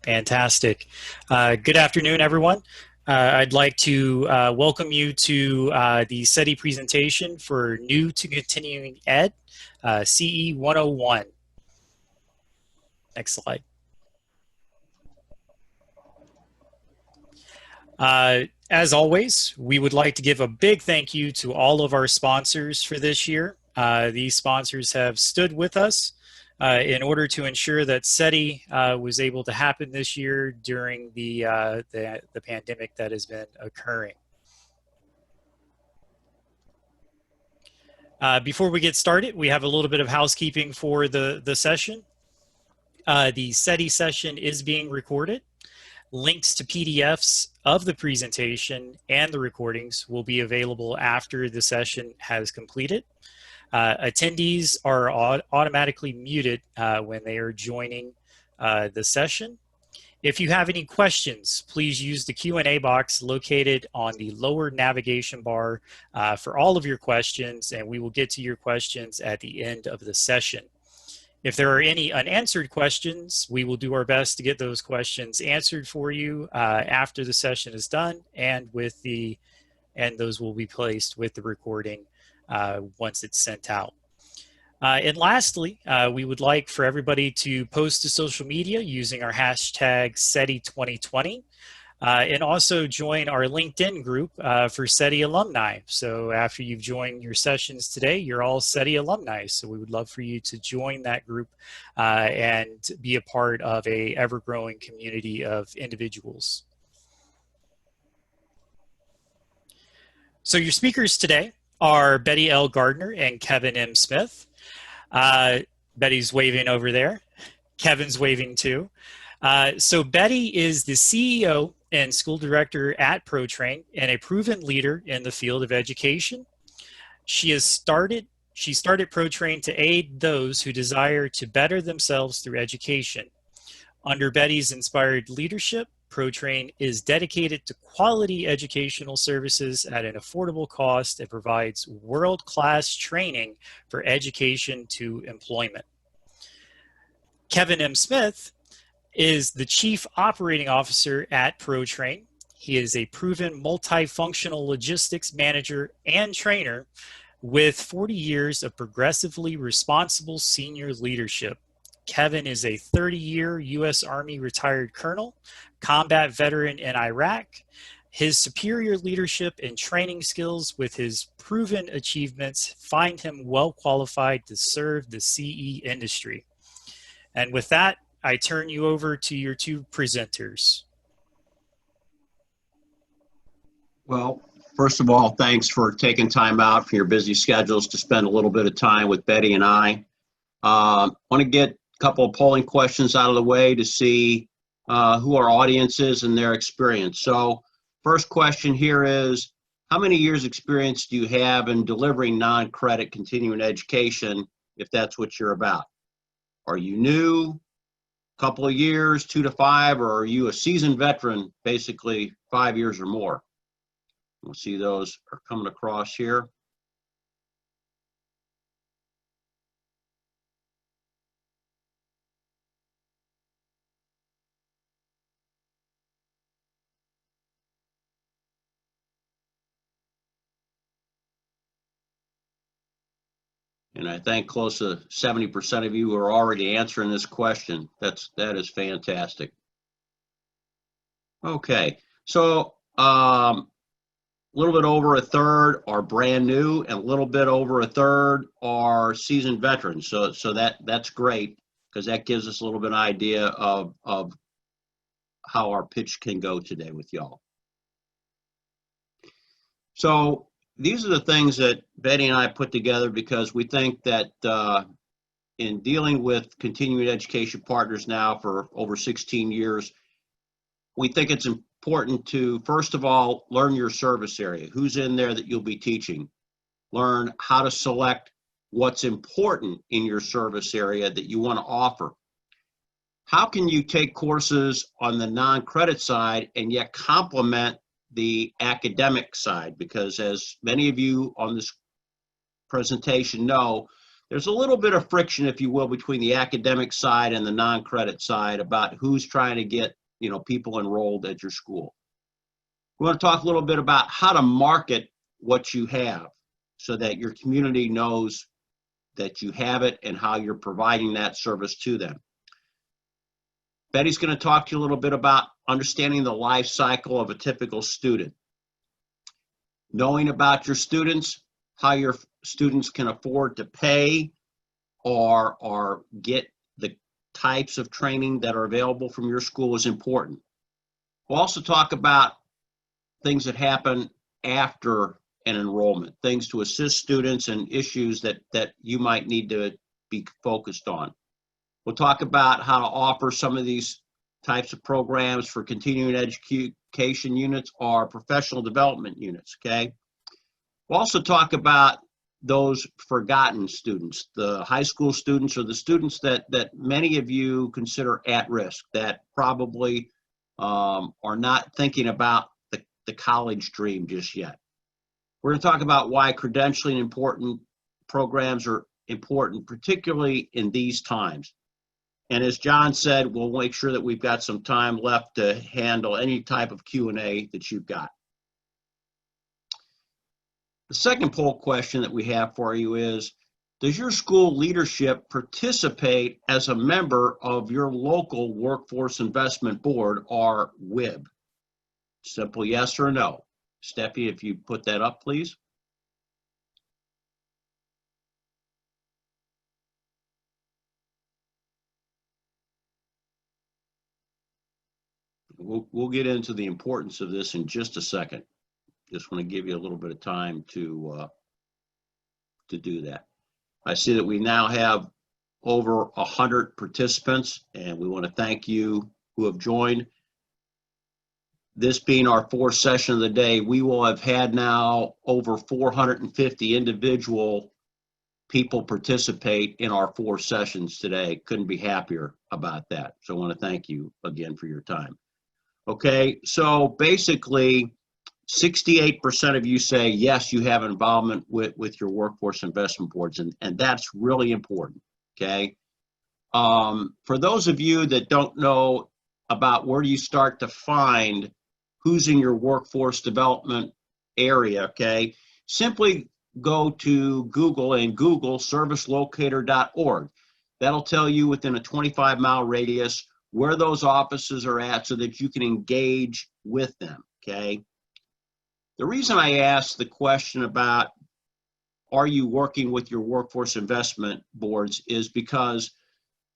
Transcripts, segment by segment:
Fantastic. Good afternoon, everyone. I'd like to welcome you to the CETI presentation for New to Continuing Ed, CE 101. Next slide. As always, we would like to give a big thank you to all of our sponsors for this year. These sponsors have stood with us in order to ensure that CETI was able to happen this year during the pandemic that has been occurring. Before we get started, we have a little bit of housekeeping for the session. The CETI session is being recorded. Links to PDFs of the presentation and the recordings will be available after the session has completed. Attendees are automatically muted when they are joining the session. If you have any questions, please use the Q&A box located on the lower navigation bar for all of your questions, and we will get to your questions at the end of the session. If there are any unanswered questions, we will do our best to get those questions answered for you after the session is done, and those will be placed with the recording once it's sent out. And lastly, we would like for everybody to post to social media using our hashtag CETI2020. And also join our LinkedIn group for CETI alumni. So after you've joined your sessions today, you're all CETI alumni. So we would love for you to join that group and be a part of a ever-growing community of individuals. So your speakers today are Betty L. Gardner and Kevin M. Smith. Betty's waving over there. Kevin's waving too. So Betty is the CEO and school director at ProTrain and a proven leader in the field of education. She started ProTrain to aid those who desire to better themselves through education. Under Betty's inspired leadership, ProTrain is dedicated to quality educational services at an affordable cost and provides world-class training for education to employment. Kevin M. Smith is the Chief Operating Officer at ProTrain. He is a proven multifunctional logistics manager and trainer with 40 years of progressively responsible senior leadership. Kevin is a 30-year U.S. Army retired colonel, combat veteran in Iraq. His superior leadership and training skills with his proven achievements find him well qualified to serve the CE industry. And with that, I turn you over to your two presenters. Well, first of all, thanks for taking time out from your busy schedules to spend a little bit of time with Betty and I. Want to get a couple of polling questions out of the way to see who our audience is and their experience. So first question here is, how many years experience do you have in delivering non-credit continuing education, if that's what you're about? Are you new? Couple of years, 2 to 5, or are you a seasoned veteran, basically 5 years or more? We'll see those are coming across here. And I think close to 70% of you are already answering this question. That is fantastic. Okay, so a little bit over a third are brand new, and a little bit over a third are seasoned veterans. So that's great, because that gives us a little bit of idea of how our pitch can go today with y'all. So these are the things that Betty and I put together because we think that in dealing with continuing education partners now for over 16 years, we think it's important to, first of all, learn your service area. Who's in there that you'll be teaching? Learn how to select what's important in your service area that you want to offer. How can you take courses on the non-credit side and yet complement the academic side? Because as many of you on this presentation know, there's a little bit of friction, if you will, between the academic side and the non-credit side about who's trying to get, people enrolled at your school. We want to talk a little bit about how to market what you have so that your community knows that you have it and how you're providing that service to them. Betty's going to talk to you a little bit about understanding the life cycle of a typical student, knowing about your students, how your students can afford to pay or get the types of training that are available from your school is important. We'll also talk about things that happen after an enrollment, things to assist students and issues that you might need to be focused on. We'll talk about how to offer some of these types of programs for continuing education units or professional development units, okay? We'll also talk about those forgotten students, the high school students or the students that many of you consider at risk, that probably are not thinking about the college dream just yet. We're going to talk about why credentialing important programs are important, particularly in these times. And as John said, we'll make sure that we've got some time left to handle any type of Q&A that you've got. The second poll question that we have for you is, does your school leadership participate as a member of your local Workforce Investment Board, or WIB? Simple yes or no. Steffi, if you put that up, please. We'll get into the importance of this in just a second. Just want to give you a little bit of time to do that. I see that we now have over 100 participants, and we want to thank you who have joined. This being our fourth session of the day, we will have had now over 450 individual people participate in our 4 sessions today. Couldn't be happier about that. So I want to thank you again for your time. Okay, so basically 68% of you say yes, you have involvement with your workforce investment boards, and that's really important, okay? For those of you that don't know about where you start to find who's in your workforce development area, okay, simply go to Google and Google servicelocator.org. That'll tell you within a 25-mile radius where those offices are at so that you can engage with them, okay? The reason I asked the question about are you working with your workforce investment boards is because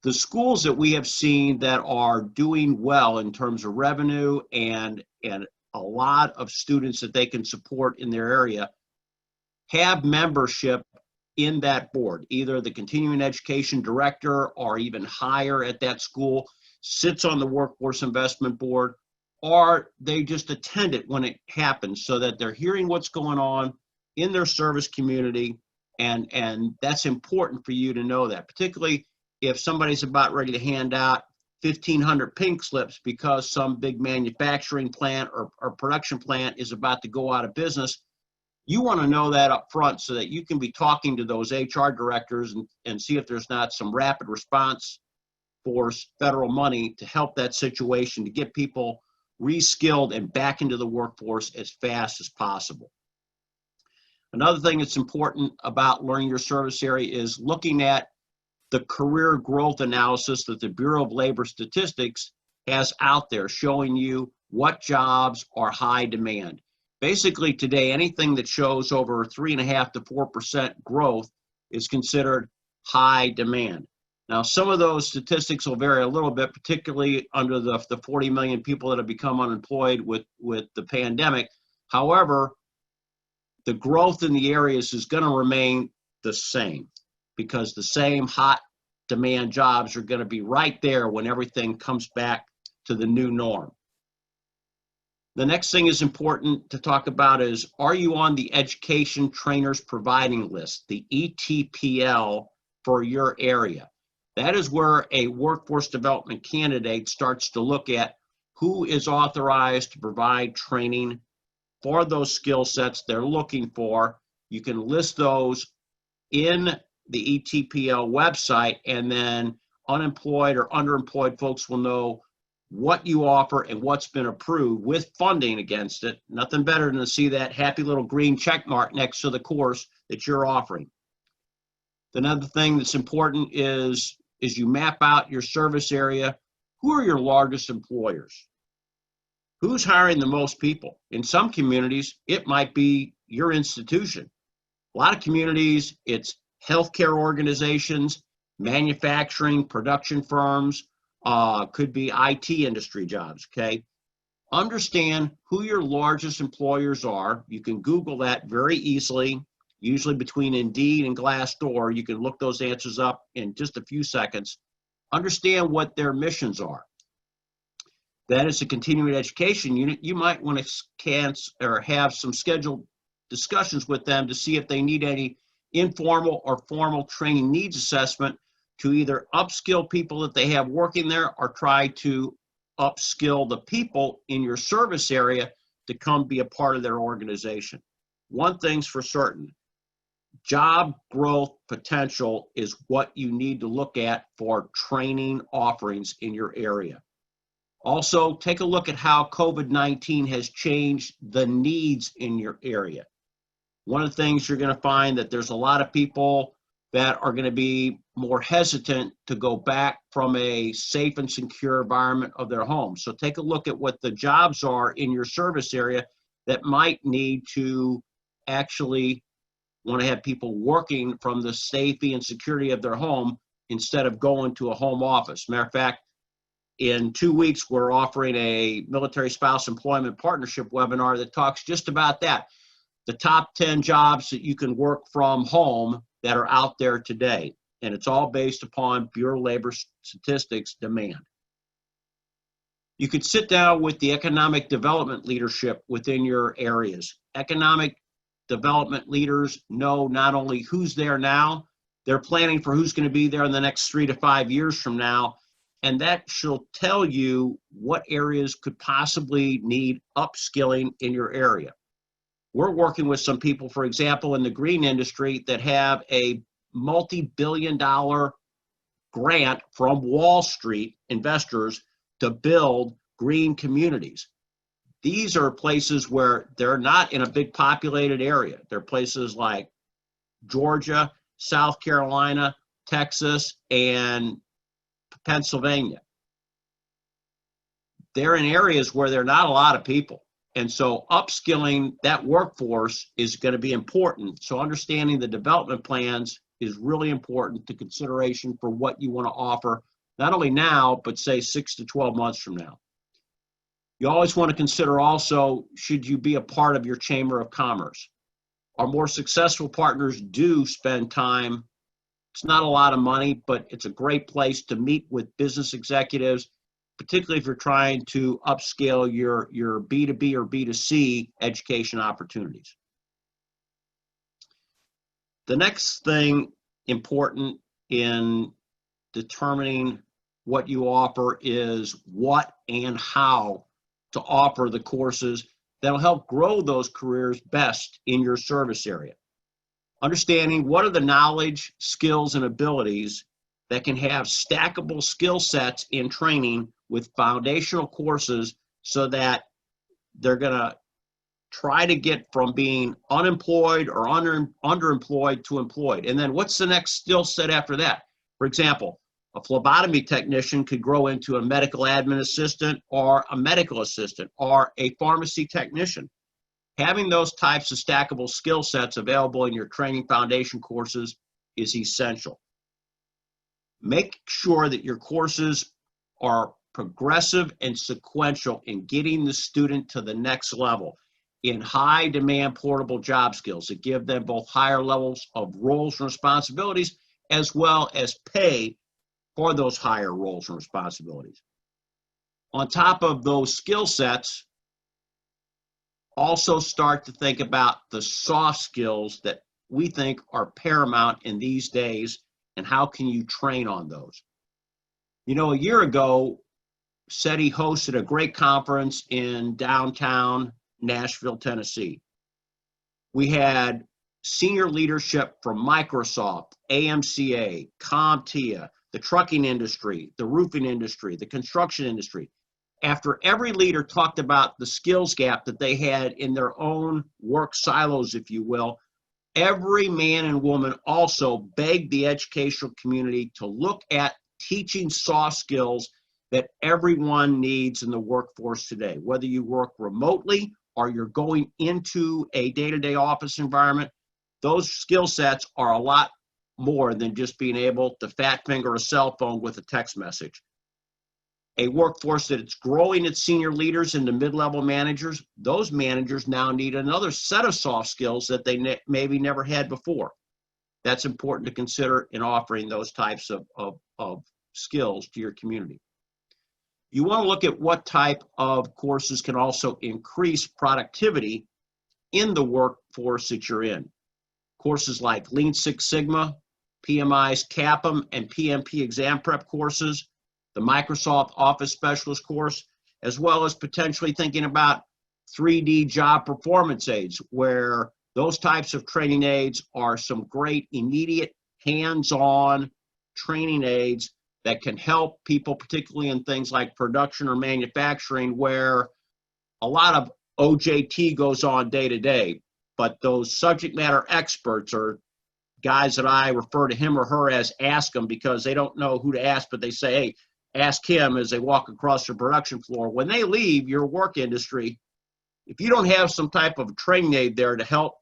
the schools that we have seen that are doing well in terms of revenue and a lot of students that they can support in their area have membership in that board. Either the continuing education director or even higher at that school sits on the workforce investment board, or they just attend it when it happens so that they're hearing what's going on in their service community. And that's important for you to know that, particularly if somebody's about ready to hand out 1,500 pink slips because some big manufacturing plant or production plant is about to go out of business. You want to know that up front so that you can be talking to those HR directors and see if there's not some rapid response force federal money to help that situation, to get people reskilled and back into the workforce as fast as possible. Another thing that's important about learning your service area is looking at the career growth analysis that the Bureau of Labor Statistics has out there, showing you what jobs are high demand. Basically today, anything that shows over 3.5% to 4% growth is considered high demand. Now, some of those statistics will vary a little bit, particularly under the 40 million people that have become unemployed with the pandemic. However, the growth in the areas is going to remain the same because the same hot demand jobs are going to be right there when everything comes back to the new norm. The next thing is important to talk about is, are you on the Education Trainers Providing List, the ETPL, for your area? That is where a workforce development candidate starts to look at who is authorized to provide training for those skill sets they're looking for. You can list those in the ETPL website, and then unemployed or underemployed folks will know what you offer and what's been approved with funding against it. Nothing better than to see that happy little green check mark next to the course that you're offering. Another thing that's important is you map out your service area. Who are your largest employers? Who's hiring the most people? In some communities, it might be your institution. A lot of communities, it's healthcare organizations, manufacturing, production firms, could be IT industry jobs, okay? Understand who your largest employers are. You can Google that very easily, usually between Indeed and Glassdoor. You can look those answers up in just a few seconds. Understand what their missions are. That is a continuing education unit. You might want to have some scheduled discussions with them to see if they need any informal or formal training needs assessment to either upskill people that they have working there or try to upskill the people in your service area to come be a part of their organization. One thing's for certain, job growth potential is what you need to look at for training offerings in your area. Also, take a look at how COVID-19 has changed the needs in your area. One of the things you're going to find that there's a lot of people that are going to be more hesitant to go back from a safe and secure environment of their home. So take a look at what the jobs are in your service area that might need to actually want to have people working from the safety and security of their home instead of going to a home office. Matter of fact, in 2 weeks, we're offering a military spouse employment partnership webinar that talks just about that. The top 10 jobs that you can work from home that are out there today. And it's all based upon Bureau of Labor Statistics demand. You could sit down with the economic development leadership within your areas. Economic development leaders know not only who's there now, they're planning for who's going to be there in the next 3 to 5 years from now. And that shall tell you what areas could possibly need upskilling in your area. We're working with some people, for example, in the green industry that have a multi-billion-dollar grant from Wall Street investors to build green communities. These are places where they're not in a big populated area. They're places like Georgia, South Carolina, Texas, and Pennsylvania. They're in areas where there are not a lot of people. And so upskilling that workforce is going to be important. So understanding the development plans is really important to consideration for what you want to offer, not only now, but say 6 to 12 months from now. You always want to consider also, should you be a part of your Chamber of Commerce? Our more successful partners do spend time. It's not a lot of money, but it's a great place to meet with business executives, particularly if you're trying to upscale your B2B or B2C education opportunities. The next thing important in determining what you offer is what and how to offer the courses that'll help grow those careers best in your service area. Understanding what are the knowledge, skills, and abilities that can have stackable skill sets in training with foundational courses so that they're going to try to get from being unemployed or underemployed to employed. And then what's the next skill set after that? For example, a phlebotomy technician could grow into a medical admin assistant or a medical assistant or a pharmacy technician. Having those types of stackable skill sets available in your training foundation courses is essential. Make sure that your courses are progressive and sequential in getting the student to the next level in high demand portable job skills that give them both higher levels of roles and responsibilities as well as pay for those higher roles and responsibilities. On top of those skill sets, also start to think about the soft skills that we think are paramount in these days and how can you train on those. You know, a year ago, CETI hosted a great conference in downtown Nashville, Tennessee. We had senior leadership from Microsoft, AMCA, CompTIA, the trucking industry, the roofing industry, the construction industry. After every leader talked about the skills gap that they had in their own work silos, if you will, every man and woman also begged the educational community to look at teaching soft skills that everyone needs in the workforce today. Whether you work remotely or you're going into a day-to-day office environment, those skill sets are a lot more than just being able to fat finger a cell phone with a text message. A workforce that it's growing its senior leaders into mid-level managers, those managers now need another set of soft skills that they maybe never had before. That's important to consider in offering those types of skills to your community. You want to look at what type of courses can also increase productivity in the workforce that you're in. Courses like Lean Six Sigma, PMI's CAPM and PMP exam prep courses, the Microsoft Office Specialist course, as well as potentially thinking about 3D job performance aids, where those types of training aids are some great immediate hands-on training aids that can help people, particularly in things like production or manufacturing, where a lot of OJT goes on day to day. But those subject matter experts, or guys that I refer to him or her as ask them, because they don't know who to ask, but they say, hey, ask him, as they walk across the production floor. When they leave your work industry, if you don't have some type of training aid there to help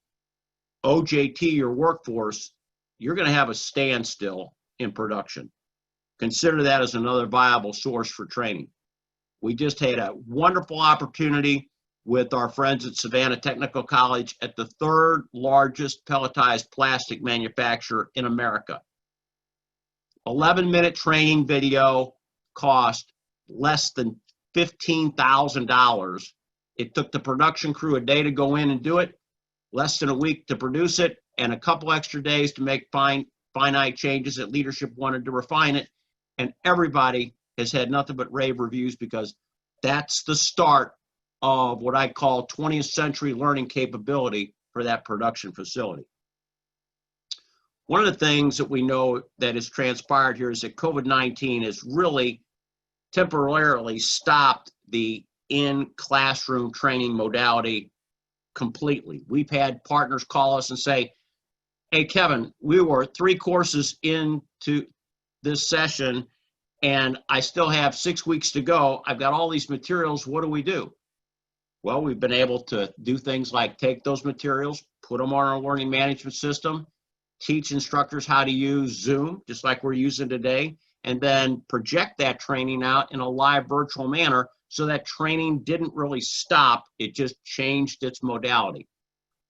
OJT your workforce, you're going to have a standstill in production. Consider that as another viable source for training. We just had a wonderful opportunity with our friends at Savannah Technical College at the third largest pelletized plastic manufacturer in America. 11-minute training video cost less than $15,000. It took the production crew a day to go in and do it, less than a week to produce it, and a couple extra days to make finite changes that leadership wanted to refine it. And everybody has had nothing but rave reviews, because that's the start of what I call 20th century learning capability for that production facility. One of the things that we know that has transpired here is that COVID-19 has really temporarily stopped the in-classroom training modality completely. We've had partners call us and say, hey, Kevin, we were 3 courses into this session and I still have 6 weeks to go. I've got all these materials. What do we do? Well, we've been able to do things like take those materials, put them on our learning management system, teach instructors how to use Zoom, just like we're using today, and then project that training out in a live virtual manner, so that training didn't really stop. It just changed its modality.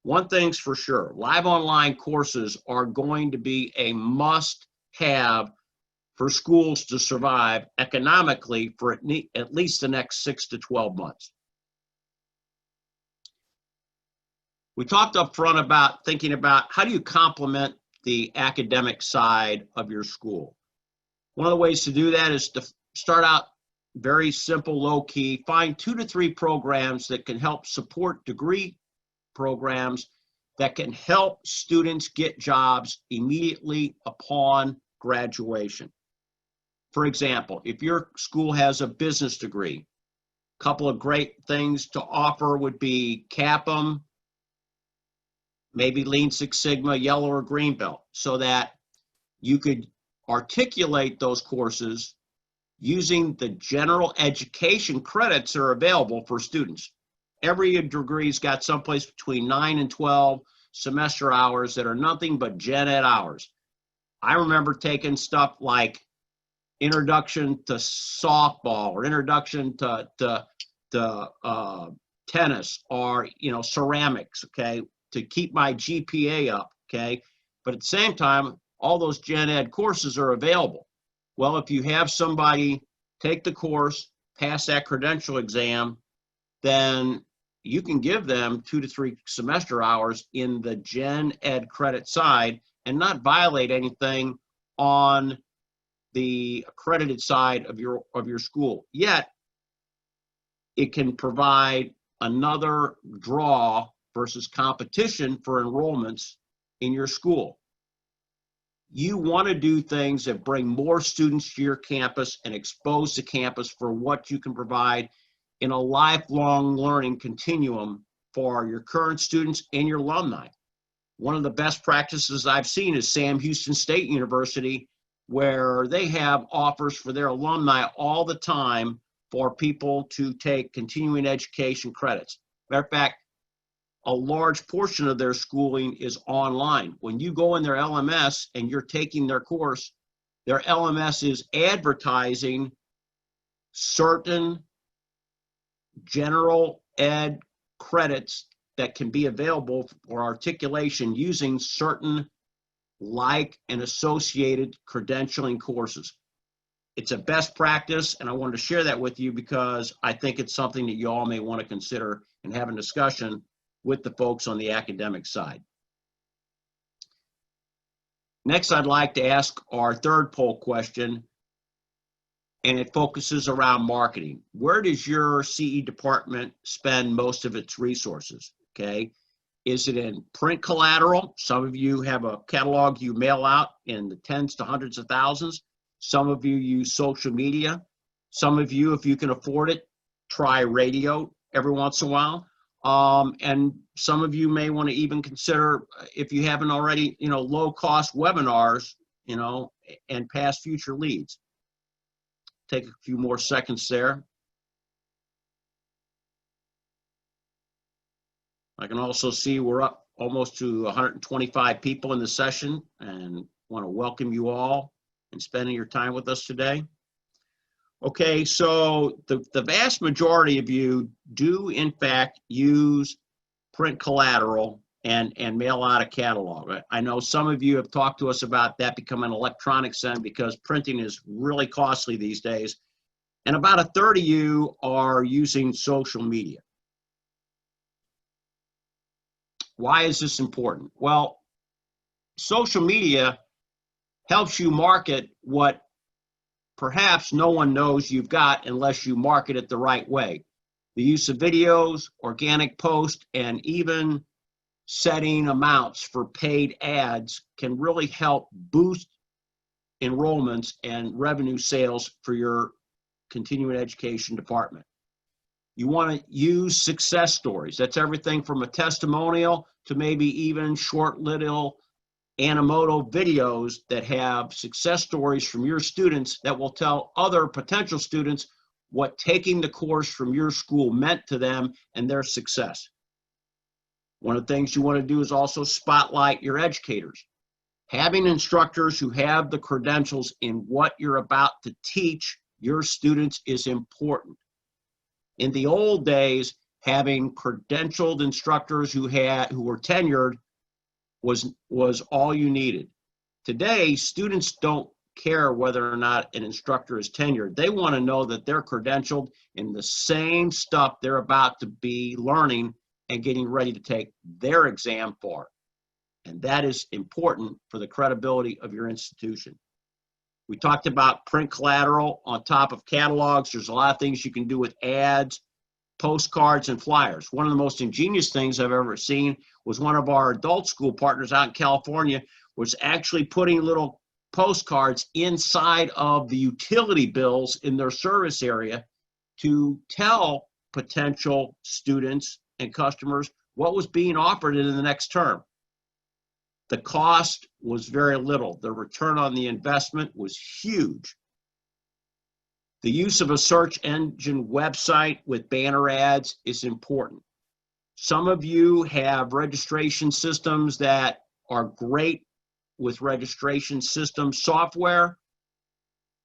One thing's for sure, live online courses are going to be a must-have for schools to survive economically for at least the next 6 to 12 months. We talked up front about thinking about how do you complement the academic side of your school. One of the ways to do that is to start out very simple, low key, find 2 to 3 programs that can help support degree programs that can help students get jobs immediately upon graduation. For example, if your school has a business degree, a couple of great things to offer would be CAPM, maybe Lean Six Sigma, Yellow or Green Belt, so that you could articulate those courses using the general education credits that are available for students. Every degree's got someplace between 9 and 12 semester hours that are nothing but gen ed hours. I remember taking stuff like introduction to softball, or introduction to tennis, or ceramics, okay, to keep my GPA up, okay? But at the same time, all those gen ed courses are available. Well, if you have somebody take the course, pass that credential exam, then you can give them 2 to 3 semester hours in the gen ed credit side and not violate anything on the accredited side of your school. Yet, it can provide another draw versus competition for enrollments in your school. You want to do things that bring more students to your campus and expose the campus for what you can provide in a lifelong learning continuum for your current students and your alumni. One of the best practices I've seen is Sam Houston State University, where they have offers for their alumni all the time for people to take continuing education credits. Matter of fact, a large portion of their schooling is online. When you go in their LMS and you're taking their course, their LMS is advertising certain general ed credits that can be available for articulation using certain like and associated credentialing courses. It's a best practice, and I wanted to share that with you because I think it's something that you all may want to consider and have a discussion with the folks on the academic side. Next, I'd like to ask our third poll question, and it focuses around marketing. Where does your CE department spend most of its resources? Okay, is it in print collateral? Some of you have a catalog you mail out in the tens to hundreds of thousands. Some of you use social media. Some of you, if you can afford it, try radio every once in a while. And some of you may want to even consider, if you haven't already, low-cost webinars, and past future leads. Take a few more seconds there. I can also see we're up almost to 125 people in the session, and want to welcome you all and spending your time with us today. Okay, so the vast majority of you do in fact use print collateral and mail out a catalog. I know some of you have talked to us about that becoming electronic send because printing is really costly these days. And about a third of you are using social media. Why is this important? Well, social media helps you market what perhaps no one knows you've got unless you market it the right way. The use of videos, organic posts, and even setting amounts for paid ads can really help boost enrollments and revenue sales for your continuing education department. You want to use success stories. That's everything from a testimonial to maybe even short little Animoto videos that have success stories from your students that will tell other potential students what taking the course from your school meant to them and their success. One of the things you want to do is also spotlight your educators. Having instructors who have the credentials in what you're about to teach your students is important. In the old days, having credentialed instructors who were tenured was all you needed. Today, students don't care whether or not an instructor is tenured. They want to know that they're credentialed in the same stuff they're about to be learning and getting ready to take their exam for. And that is important for the credibility of your institution. We talked about print collateral on top of catalogs. There's a lot of things you can do with ads, postcards, and flyers. One of the most ingenious things I've ever seen was one of our adult school partners out in California was actually putting little postcards inside of the utility bills in their service area to tell potential students and customers what was being offered in the next term. The cost was very little. The return on the investment was huge. The use of a search engine website with banner ads is important. Some of you have registration systems that are great with registration system software,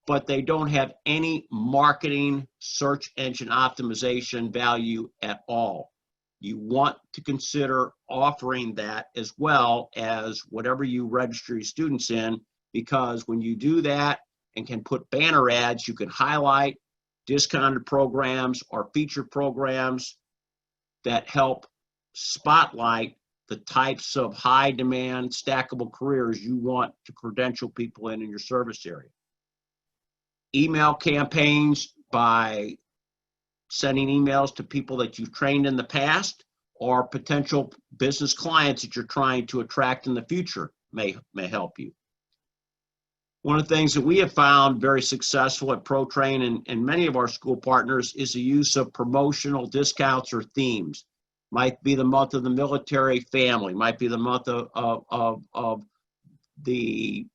but they don't have any marketing search engine optimization value at all. You want to consider offering that as well as whatever you register your students in, because when you do that and can put banner ads, you can highlight discounted programs or featured programs that help spotlight the types of high demand stackable careers you want to credential people in your service area. Email campaigns by sending emails to people that you've trained in the past, or potential business clients that you're trying to attract in the future may help you. One of the things that we have found very successful at ProTrain and many of our school partners is the use of promotional discounts or themes. Might be the month of the military family, might be the month of the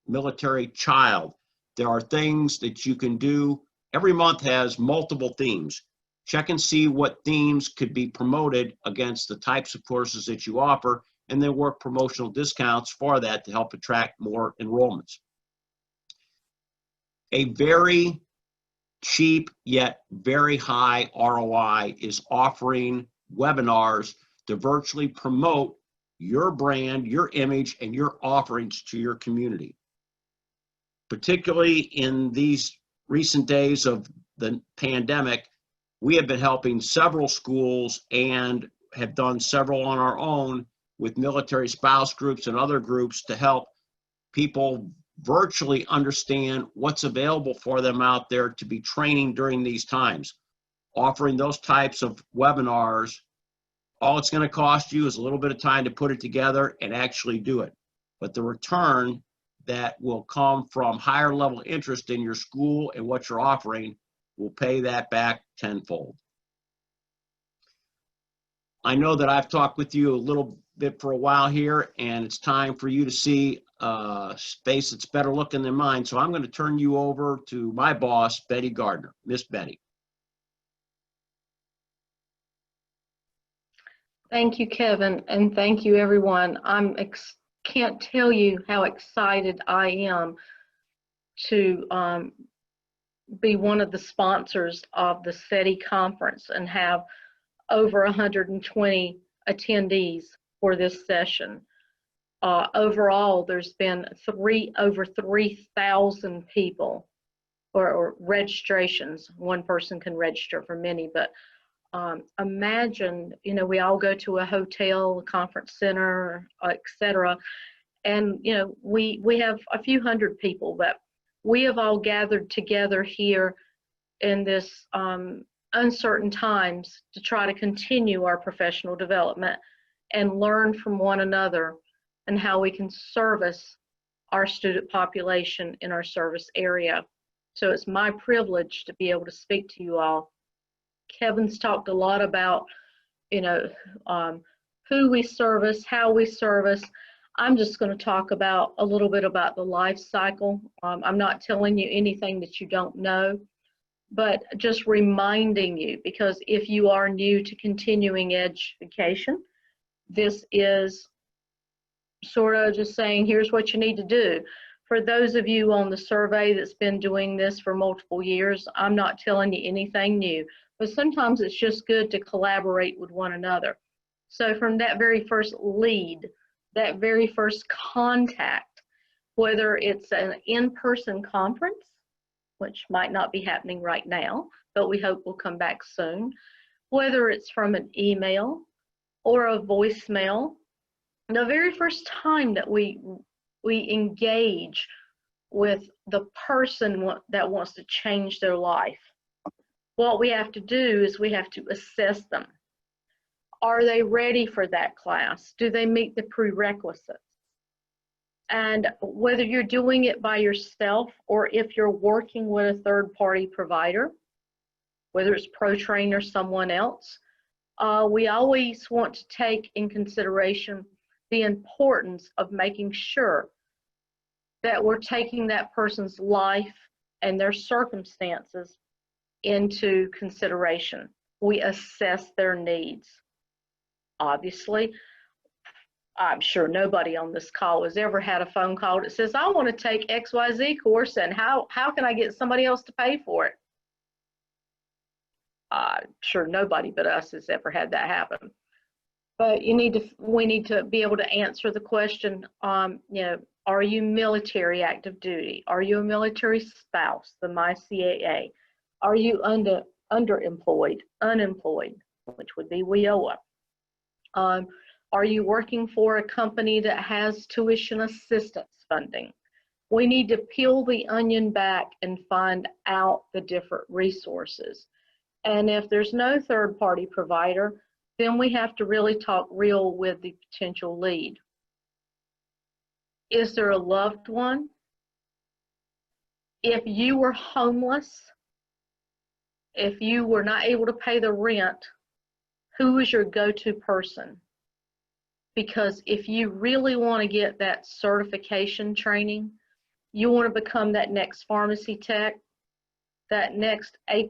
military child. There are things that you can do. Every month has multiple themes. Check and see what themes could be promoted against the types of courses that you offer, and then work promotional discounts for that to help attract more enrollments. A very cheap yet very high ROI is offering webinars to virtually promote your brand, your image, and your offerings to your community. Particularly in these recent days of the pandemic, we have been helping several schools and have done several on our own with military spouse groups and other groups to help people virtually understand what's available for them out there to be training during these times. Offering those types of webinars, all it's going to cost you is a little bit of time to put it together and actually do it. But the return that will come from higher level interest in your school and what you're offering will pay that back tenfold. I know that I've talked with you a little bit for a while here, and it's time for you to see a space that's better looking than mine. So I'm going to turn you over to my boss, Betty Gardner. Miss Betty. Thank you, Kevin, and thank you, everyone. Can't tell you how excited I am to be one of the sponsors of the CETI conference and have over 120 attendees for this session. Overall, there's been over 3,000 people or registrations. One person can register for many, but imagine, you know, we all go to a hotel, a conference center, etc. And, you know, we have a few hundred people, but we have all gathered together here in this uncertain times to try to continue our professional development and learn from one another and how we can service our student population in our service area. So it's my privilege to be able to speak to you all. Kevin's talked a lot about, you know, who we service, how we service. I'm just going to talk about a little bit about the life cycle. I'm not telling you anything that you don't know, but just reminding you, because if you are new to continuing education, this is sort of just saying, here's what you need to do. For those of you on the survey that's been doing this for multiple years, I'm not telling you anything new, but sometimes it's just good to collaborate with one another. So from that very first lead, that very first contact, whether it's an in-person conference, which might not be happening right now, but we hope will come back soon, whether it's from an email or a voicemail, the very first time that we engage with the person that wants to change their life, what we have to do is we have to assess them. Are they ready for that class? Do they meet the prerequisites? And whether you're doing it by yourself or if you're working with a third-party provider, whether it's ProTrain or someone else, we always want to take in consideration the importance of making sure that we're taking that person's life and their circumstances into consideration. We assess their needs. Obviously, I'm sure nobody on this call has ever had a phone call that says, I want to take XYZ course and how can I get somebody else to pay for it? Sure nobody but us has ever had that happen. But we need to be able to answer the question, you know, are you military active duty? Are you a military spouse, the MyCAA? Are you underemployed, unemployed, which would be WIOA? Are you working for a company that has tuition assistance funding? We need to peel the onion back and find out the different resources. And if there's no third-party provider, Then we have to really talk real with the potential lead. Is there a loved one? If you were homeless, if you were not able to pay the rent, who is your go-to person? Because if you really want to get that certification training, you want to become that next pharmacy tech, that next A+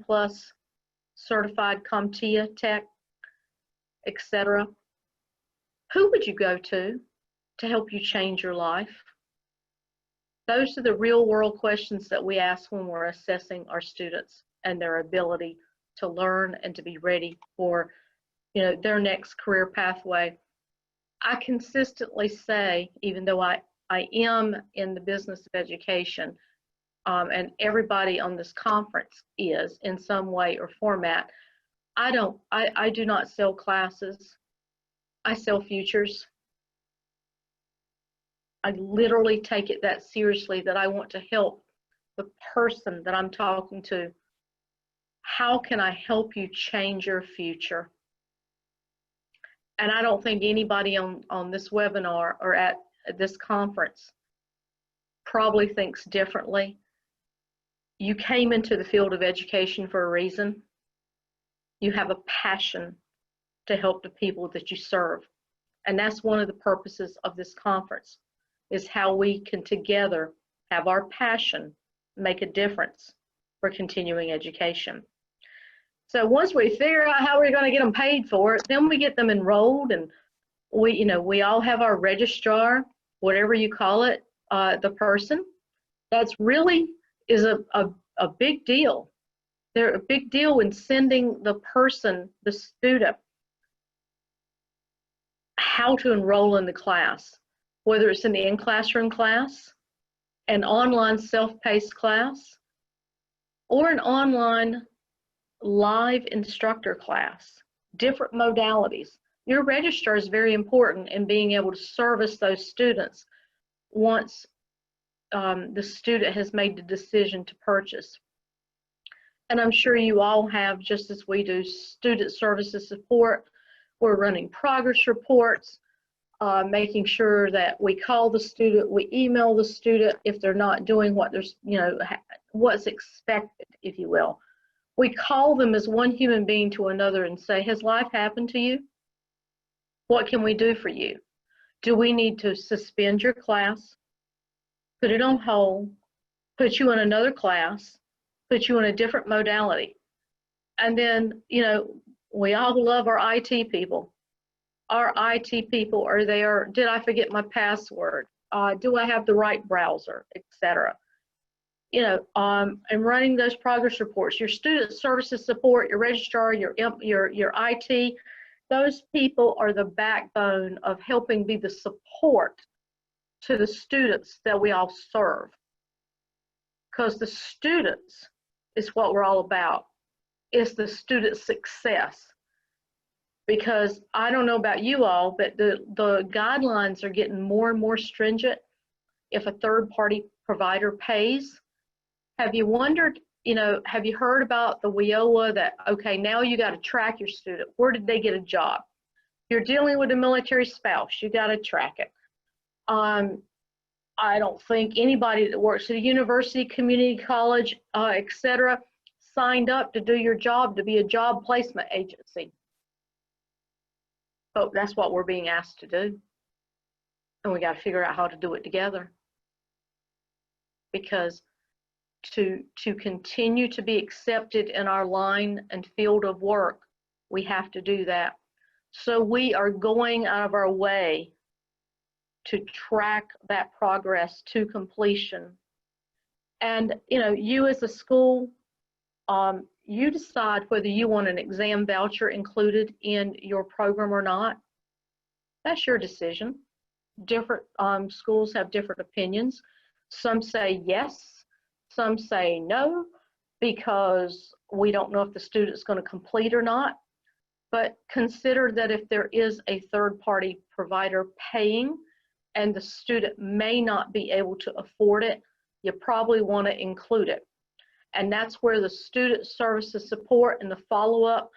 certified CompTIA tech, etc. Who would you go to help you change your life? Those are the real world questions that we ask when we're assessing our students and their ability to learn and to be ready for, their next career pathway. I consistently say, even though I am in the business of education, and everybody on this conference is in some way or format, I do not sell classes. I sell futures. I literally take it that seriously, that I want to help the person that I'm talking to. How can I help you change your future? And I don't think anybody on this webinar or at this conference probably thinks differently. You came into the field of education for a reason. You have a passion to help the people that you serve. And that's one of the purposes of this conference, is how we can together have our passion make a difference for continuing education. So once we figure out how we're going to get them paid for it, then we get them enrolled, and we all have our registrar, whatever you call it, the person. That's really is a big deal. They're a big deal in sending the person, the student, how to enroll in the class, whether it's in the in-classroom class, an online self-paced class, or an online live instructor class, different modalities. Your registrar is very important in being able to service those students once the student has made the decision to purchase. And I'm sure you all have, just as we do, student services support. We're running progress reports, making sure that we call the student, we email the student if they're not doing what there's, what's expected, if you will. We call them as one human being to another and say, has life happened to you? What can we do for you? Do we need to suspend your class, put it on hold, put you in another class, put you in a different modality? And then, we all love our IT people. Our IT people are there. Did I forget my password? Do I have the right browser, etc.? And running those progress reports, your student services support, your registrar, your IT, those people are the backbone of helping be the support to the students that we all serve. Because the students is what we're all about. It's the student success. Because I don't know about you all, but the guidelines are getting more and more stringent if a third-party provider pays. Have you wondered, have you heard about the WIOA that, okay, now you got to track your student. Where did they get a job? You're dealing with a military spouse, you got to track it. I don't think anybody that works at a university, community college, etc., signed up to do your job to be a job placement agency. But that's what we're being asked to do. And we got to figure out how to do it together. Because to continue to be accepted in our line and field of work, we have to do that. So we are going out of our way to track that progress to completion. And you as a school, you decide whether you want an exam voucher included in your program or not. That's your decision. Different schools have different opinions. Some say yes, some say no, because we don't know if the student's going to complete or not. But consider that if there is a third-party provider paying and the student may not be able to afford it, you probably want to include it. And that's where the student services support and the follow-up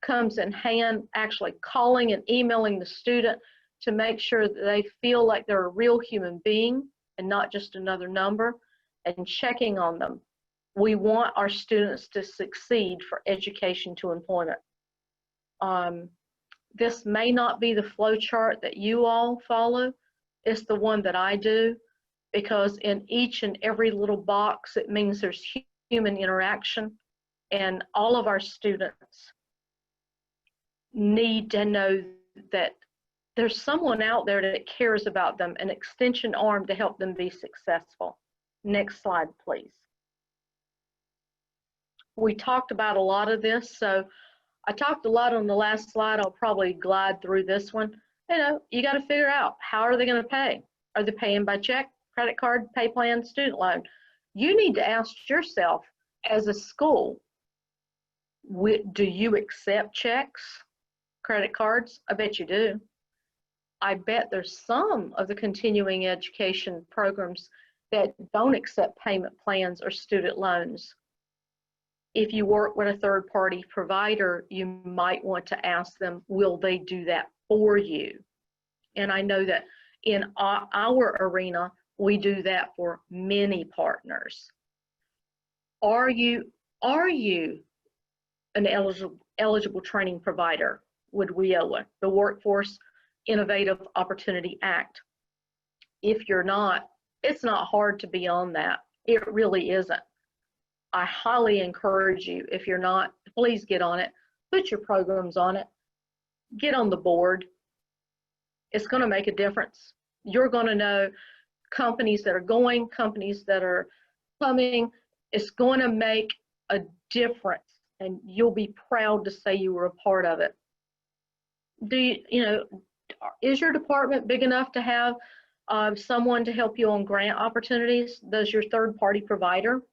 comes in hand, actually calling and emailing the student to make sure that they feel like they're a real human being and not just another number, and checking on them. We want our students to succeed for education to employment. This may not be the flow chart that you all follow. It's the one that I do, because in each and every little box, it means there's human interaction, and all of our students need to know that there's someone out there that cares about them, an extension arm to help them be successful. Next slide, please. We talked about a lot of this, so I talked a lot on the last slide. I'll probably glide through this one. You know, you got to figure out, how are they going to pay? Are they paying by check, credit card, pay plan, student loan? You need to ask yourself as a school, do you accept checks, credit cards? I bet you do. I bet there's some of the continuing education programs that don't accept payment plans or student loans. If you work with a third-party provider, you might want to ask them, will they do that for you? And I know that in our arena, we do that for many partners. Are you an eligible training provider with WIOA, the Workforce Innovative Opportunity Act? If you're not, it's not hard to be on that. It really isn't. I highly encourage you, if you're not, please get on it. Put your programs on it. Get on the board. It's going to make a difference. You're going to know companies that are going, companies that are coming. It's going to make a difference, and you'll be proud to say you were a part of it. Is your department big enough to have someone to help you on grant opportunities? Does your third-party provider,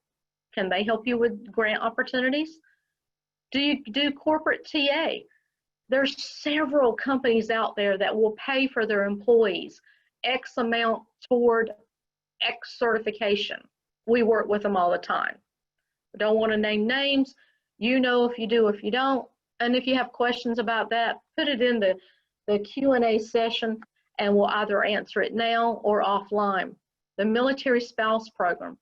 can they help you with grant opportunities? Do you do corporate TA? There's several companies out there that will pay for their employees X amount toward X certification. We work with them all the time. I don't want to name names. You know if you do, if you don't. And if you have questions about that, put it in the Q&A session, and we'll either answer it now or offline. The military spouse program.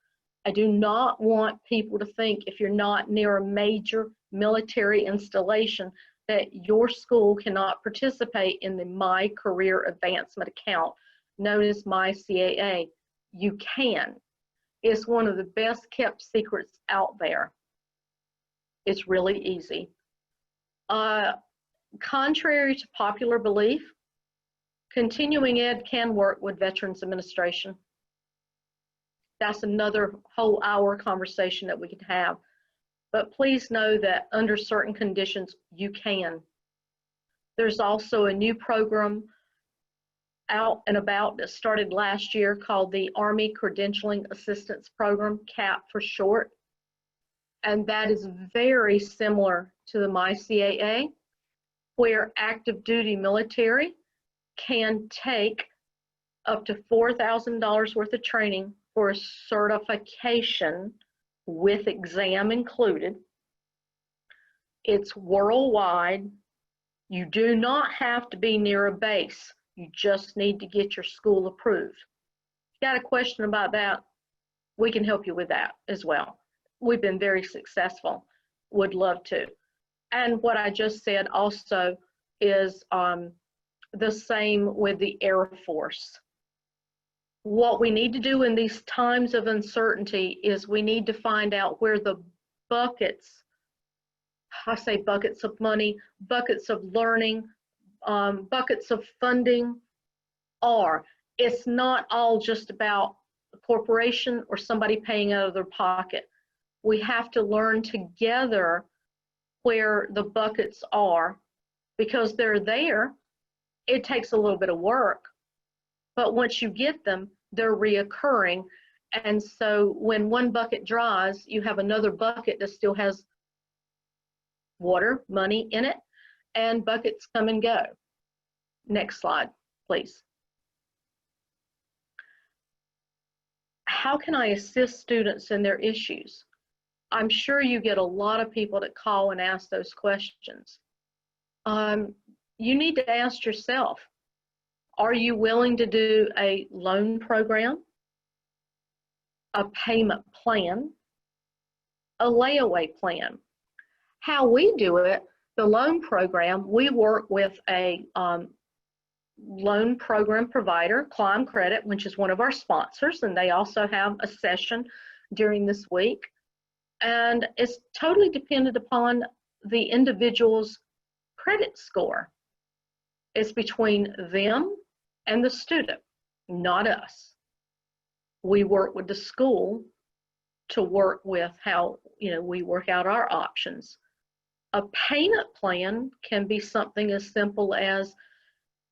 I do not want people to think, if you're not near a major military installation, that your school cannot participate in the My Career Advancement account, known as My CAA. You can. It's one of the best kept secrets out there. It's really easy. Contrary to popular belief, continuing ed can work with Veterans Administration. That's another whole hour conversation that we could have. But please know that under certain conditions, you can. There's also a new program out and about that started last year called the Army Credentialing Assistance Program, CAP for short. And that is very similar to the MyCAA, where active duty military can take up to $4,000 worth of training for a certification with exam included. It's worldwide. You do not have to be near a base. You just need to get your school approved. If you got a question about that, we can help you with that as well. We've been very successful. Would love to. And what I just said also is the same with the Air Force. What we need to do in these times of uncertainty is we need to find out where the buckets, I say buckets of money, buckets of learning, buckets of funding are. It's not all just about a corporation or somebody paying out of their pocket. We have to learn together where the buckets are, because they're there. It takes a little bit of work, but once you get them, they're reoccurring. And so when one bucket dries, you have another bucket that still has water, money in it, and buckets come and go. Next slide, please. How can I assist students in their issues? I'm sure you get a lot of people that call and ask those questions. you need to ask yourself, are you willing to do a loan program, a payment plan, a layaway plan? How we do it, the loan program, we work with a loan program provider, Climb Credit, which is one of our sponsors, and they also have a session during this week. And it's totally dependent upon the individual's credit score. It's between them and the student, not us. We work with the school to work with how, we work out our options. A payment plan can be something as simple as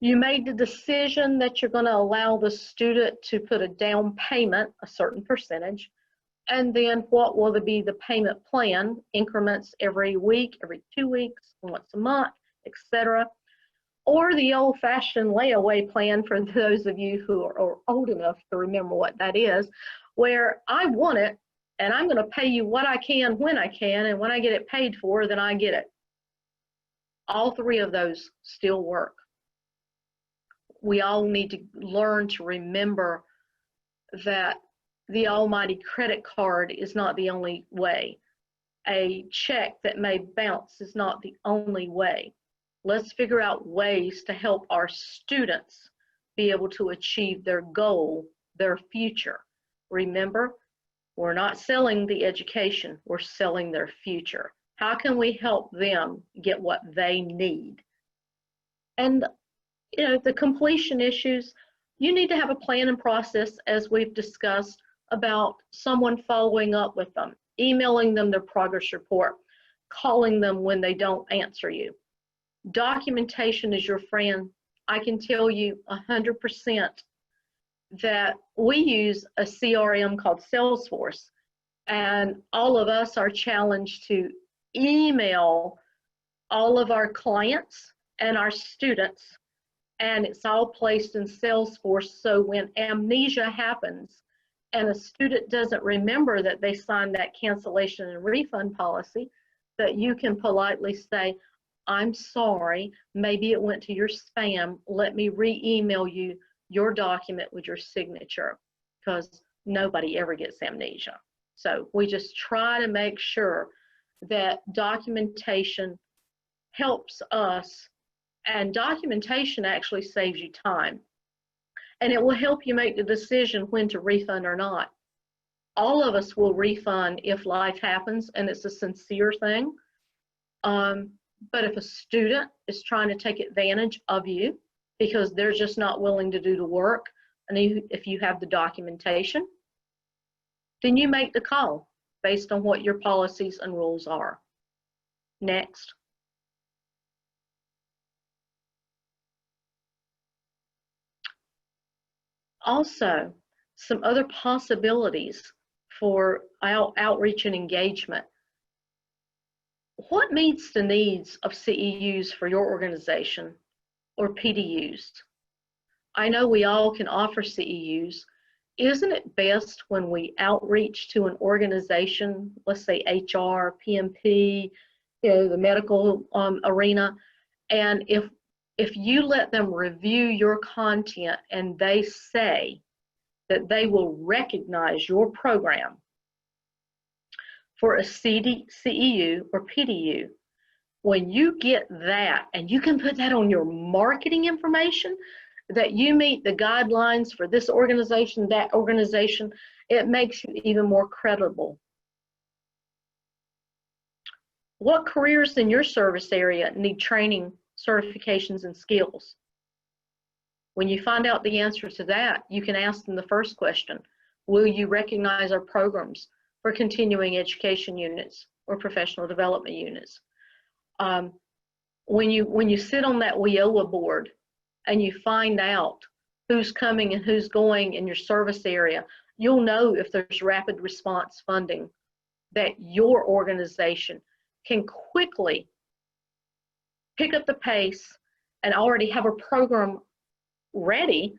you made the decision that you're going to allow the student to put a down payment, a certain percentage, and then what will be the payment plan, increments every week, every 2 weeks, once a month, etc. Or the old-fashioned layaway plan for those of you who are old enough to remember what that is, where I want it and I'm going to pay you what I can when I can, and when I get it paid for, then I get it. All three of those still work. We all need to learn to remember that the almighty credit card is not the only way. A check that may bounce is not the only way. Let's figure out ways to help our students be able to achieve their goal, their future. Remember, we're not selling the education, we're selling their future. How can we help them get what they need? And the completion issues, you need to have a plan and process, as we've discussed, about someone following up with them, emailing them their progress report, calling them when they don't answer you. Documentation is your friend. I can tell you 100% that we use a CRM called Salesforce, and all of us are challenged to email all of our clients and our students, and it's all placed in Salesforce. So when amnesia happens and a student doesn't remember that they signed that cancellation and refund policy, that you can politely say, I'm sorry, maybe it went to your spam, let me re-email you your document with your signature, because nobody ever gets amnesia. So we just try to make sure that documentation helps us, and documentation actually saves you time, and it will help you make the decision when to refund or not. All of us will refund if life happens and it's a sincere thing. But if a student is trying to take advantage of you because they're just not willing to do the work, and if you have the documentation, then you make the call based on what your policies and rules are. Next. Also, some other possibilities for outreach and engagement. What meets the needs of CEUs for your organization or PDUs? I know we all can offer CEUs. Isn't it best when we outreach to an organization, let's say HR, PMP, the medical arena, and if you let them review your content and they say that they will recognize your program for a CEU or PDU, when you get that, and you can put that on your marketing information, that you meet the guidelines for this organization, that organization, it makes you even more credible. What careers in your service area need training, certifications, and skills? When you find out the answer to that, you can ask them the first question: will you recognize our programs for continuing education units or professional development units? When you sit on that WIOA board and you find out who's coming and who's going in your service area, you'll know if there's rapid response funding that your organization can quickly pick up the pace and already have a program ready,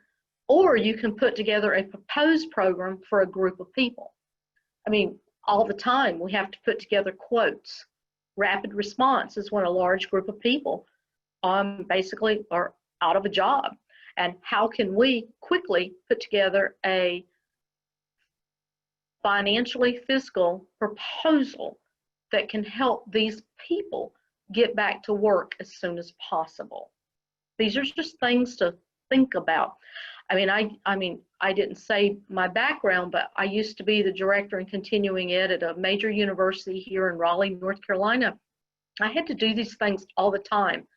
or you can put together a proposed program for a group of people. I mean, all the time we have to put together quotes. Rapid response is when a large group of people basically are out of a job. And how can we quickly put together a financially fiscal proposal that can help these people get back to work as soon as possible? These are just things to think about. I didn't say my background, but I used to be the director in continuing ed at a major university here in Raleigh, North Carolina. I had to do these things all the time.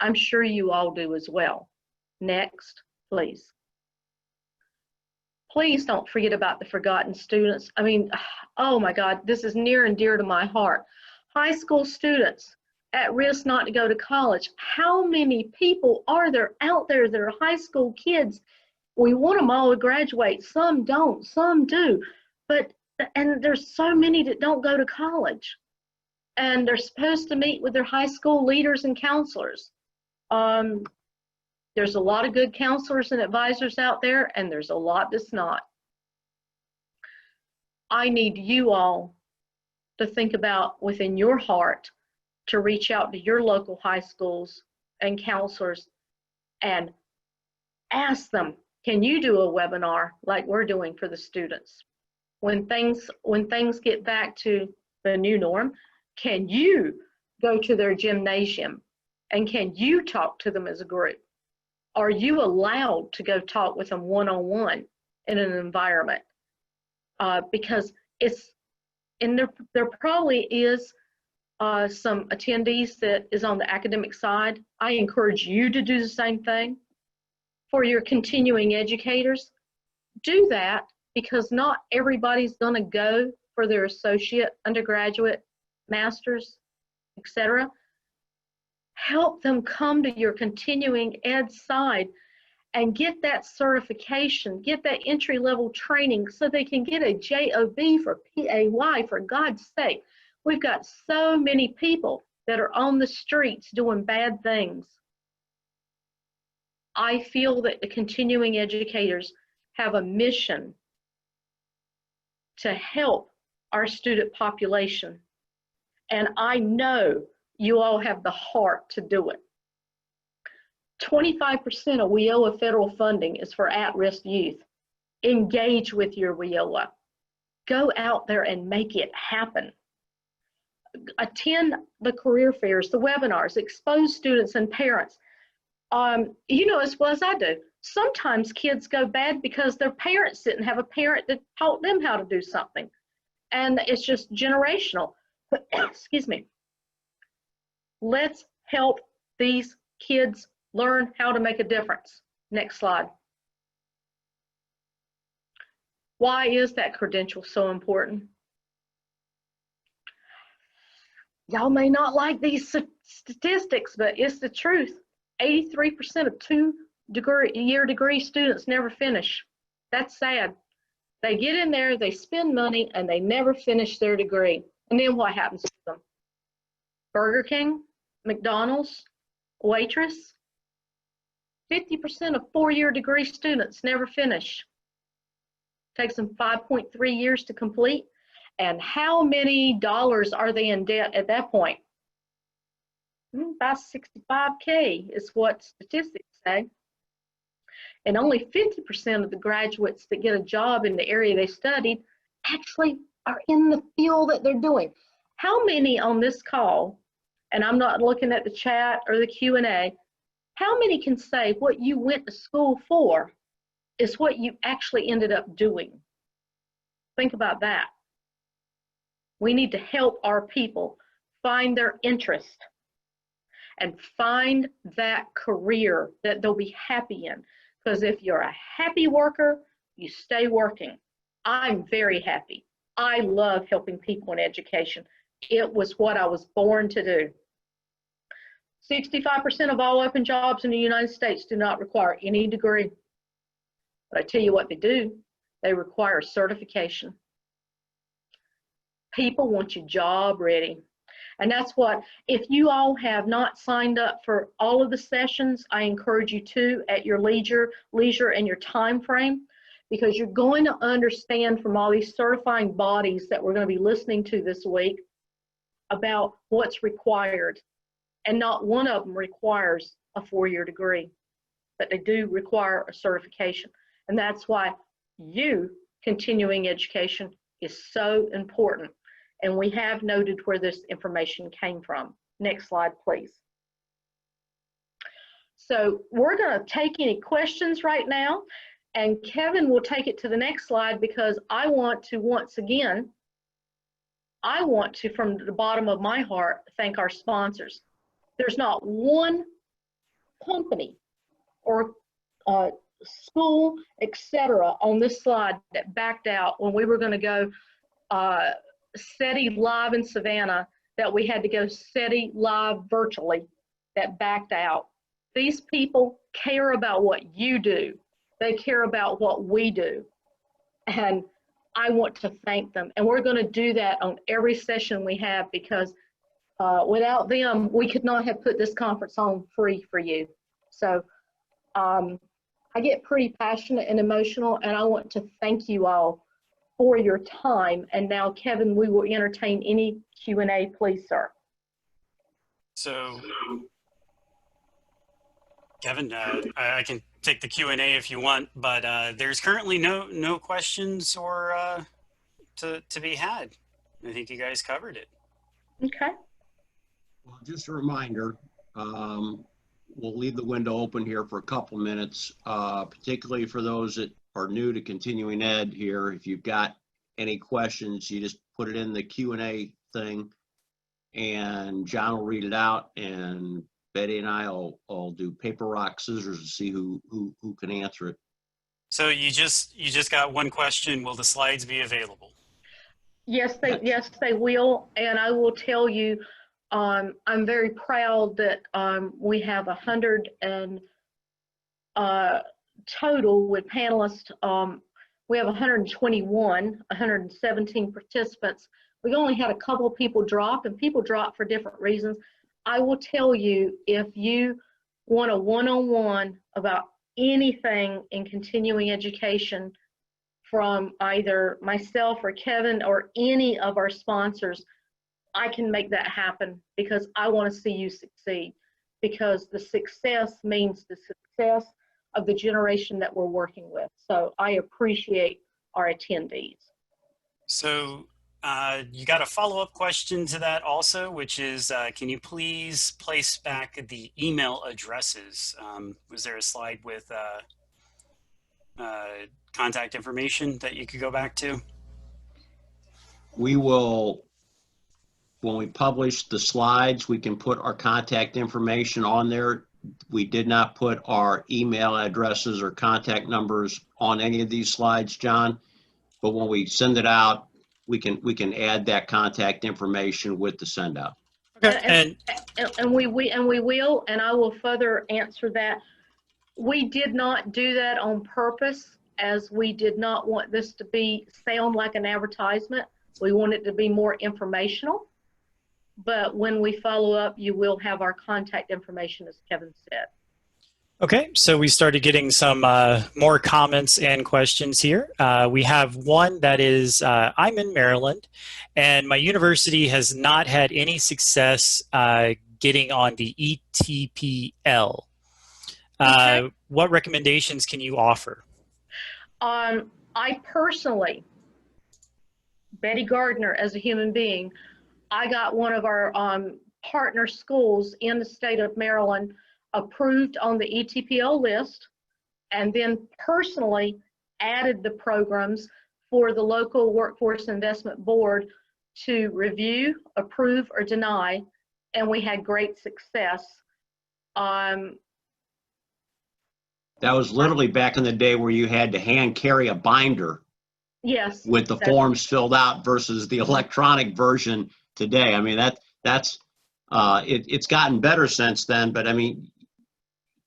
I'm sure you all do as well. Next, please. Please don't forget about the forgotten students. Oh my God, this is near and dear to my heart. High school students at risk not to go to college. How many people are there out there that are high school kids? We want them all to graduate. Some don't, some do. And there's so many that don't go to college. And they're supposed to meet with their high school leaders and counselors. There's a lot of good counselors and advisors out there, and there's a lot that's not. I need you all to think about within your heart to reach out to your local high schools and counselors and ask them, can you do a webinar like we're doing for the students? When things get back to the new norm, can you go to their gymnasium and can you talk to them as a group? Are you allowed to go talk with them one-on-one in an environment? Because there probably is some attendees that is on the academic side. I encourage you to do the same thing. For your continuing educators, do that, because not everybody's going to go for their associate, undergraduate, master's, etc. Help them come to your continuing ed side and get that certification, get that entry-level training so they can get a JOB for PAY, for God's sake. We've got so many people that are on the streets doing bad things. I feel that the continuing educators have a mission to help our student population. And I know you all have the heart to do it. 25% of WIOA federal funding is for at-risk youth. Engage with your WIOA. Go out there and make it happen. Attend the career fairs, the webinars, expose students and parents. You know as well as I do, sometimes kids go bad because their parents didn't have a parent that taught them how to do something. And it's just generational. Excuse me. Let's help these kids learn how to make a difference. Next slide. Why is that credential so important? Y'all may not like these statistics, but it's the truth. 83% of two-year degree students never finish. That's sad. They get in there, they spend money, and they never finish their degree. And then what happens to them? Burger King, McDonald's, waitress. 50% of four-year degree students never finish. Takes them 5.3 years to complete. And how many dollars are they in debt at that point? About $65K is what statistics say. And only 50% of the graduates that get a job in the area they studied actually are in the field that they're doing. How many on this call, and I'm not looking at the chat or the Q&A, how many can say what you went to school for is what you actually ended up doing? Think about that. We need to help our people find their interest and find that career that they'll be happy in. Because if you're a happy worker, you stay working. I'm very happy. I love helping people in education. It was what I was born to do. 65% of all open jobs in the United States do not require any degree. But I tell you what they do. They require certification. People want you job ready. And that's what, if you all have not signed up for all of the sessions, I encourage you to at your leisure and your time frame, because you're going to understand from all these certifying bodies that we're going to be listening to this week about what's required and not one of them requires a 4-year degree, but they do require a certification. And that's why continuing education is so important. And we have noted where this information came from. Next slide, please. So we're going to take any questions right now, and Kevin will take it to the next slide, because I want to, once again, from the bottom of my heart, thank our sponsors. There's not one company or school, etc., on this slide that backed out when we were going to go CETI live in Savannah, that we had to go CETI live virtually, that backed out. These people care about what you do. They care about what we do. And I want to thank them. And we're going to do that on every session we have, because without them, we could not have put this conference on free for you. So I get pretty passionate and emotional, and I want to thank you all for your time. And now, Kevin, we will entertain any Q&A, please, sir. So, Kevin, I can take the Q&A if you want, but there's currently no questions or to be had. I think you guys covered it. Okay. Well, just a reminder, we'll leave the window open here for a couple minutes, particularly for those that are new to continuing ed here. If you've got any questions, you just put it in the Q&A thing, and John will read it out, and Betty and I will do paper, rock, scissors to see who can answer it. So you just got one question. Will the slides be available? Yes, they will. And I will tell you, I'm very proud that we have 100 and total with panelists. We have 117 participants. We only had a couple of people drop, and people drop for different reasons. I will tell you, if you want a one-on-one about anything in continuing education from either myself or Kevin or any of our sponsors, I can make that happen, because I want to see you succeed, because the success means the success of the generation that we're working with. So I appreciate our attendees. So you got a follow-up question to that also, which is, can you please place back the email addresses? Was there a slide with contact information that you could go back to? We will, when we publish the slides, we can put our contact information on there. We did not put our email addresses or contact numbers on any of these slides, John, but when we send it out, we can add that contact information with the send out. Okay. And we will, and I will further answer that. We did not do that on purpose, as we did not want this to sound like an advertisement. We want it to be more informational. But when we follow up, you will have our contact information, as Kevin said. Okay, so we started getting some more comments and questions here. We have one that is, I'm in Maryland, and my university has not had any success getting on the ETPL. Okay. What recommendations can you offer? I personally, Betty Gardner, as a human being, I got one of our partner schools in the state of Maryland approved on the ETPL list, and then personally added the programs for the local workforce investment board to review, approve, or deny, and we had great success. That was literally back in the day where you had to hand carry a binder. Yes. With the forms filled out versus the electronic version today. I mean, it's gotten better since then, but I mean,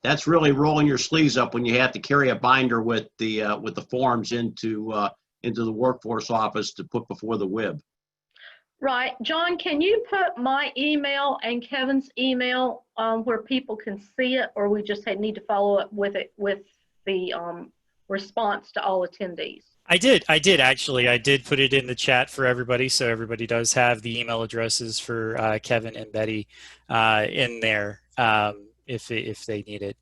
that's really rolling your sleeves up when you have to carry a binder with the forms into the workforce office to put before the WIB. Right. John, can you put my email and Kevin's email where people can see it, or we just need to follow up with it with the response to all attendees. I did actually. I did put it in the chat for everybody, so everybody does have the email addresses for Kevin and Betty in there if they need it.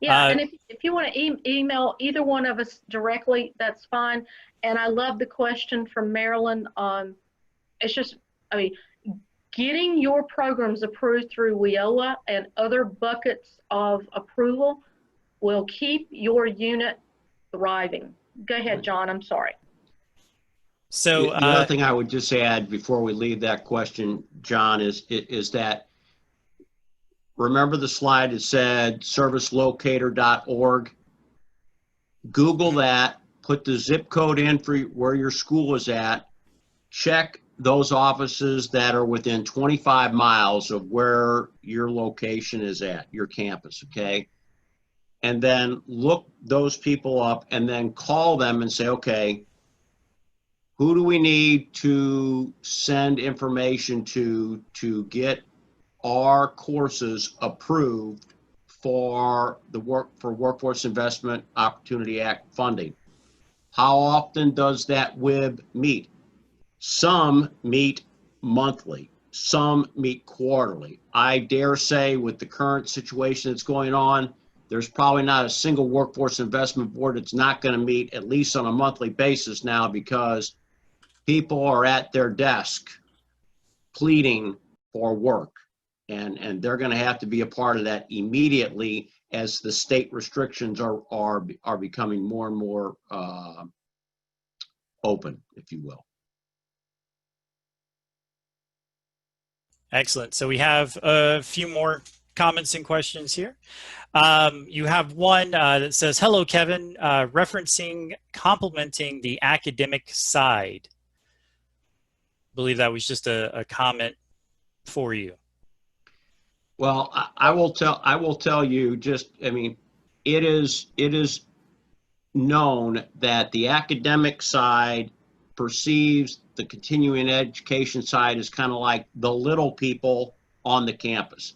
Yeah, and if you want to email either one of us directly, that's fine. And I love the question from Marilyn. It's just, I mean, getting your programs approved through WIOA and other buckets of approval will keep your unit thriving. Go ahead, John. I'm sorry. So the other thing I would just add before we leave that question, John, is that remember the slide that said servicelocator.org? Google that, put the zip code in for where your school is at, check those offices that are within 25 miles of where your location is at, your campus, okay? And then look those people up and then call them and say, okay, who do we need to send information to get our courses approved for the Workforce Investment Opportunity Act funding? How often does that WIB meet? Some meet monthly, some meet quarterly. I dare say with the current situation that's going on, there's probably not a single workforce investment board that's not going to meet at least on a monthly basis now, because people are at their desk pleading for work, and they're going to have to be a part of that immediately as the state restrictions are becoming more and more open, if you will. Excellent. So we have a few more comments and questions here. You have one that says, hello, Kevin, complimenting the academic side. I believe that was just a comment for you. Well, I will tell you just, I mean, it is known that the academic side perceives the continuing education side as kind of like the little people on the campus.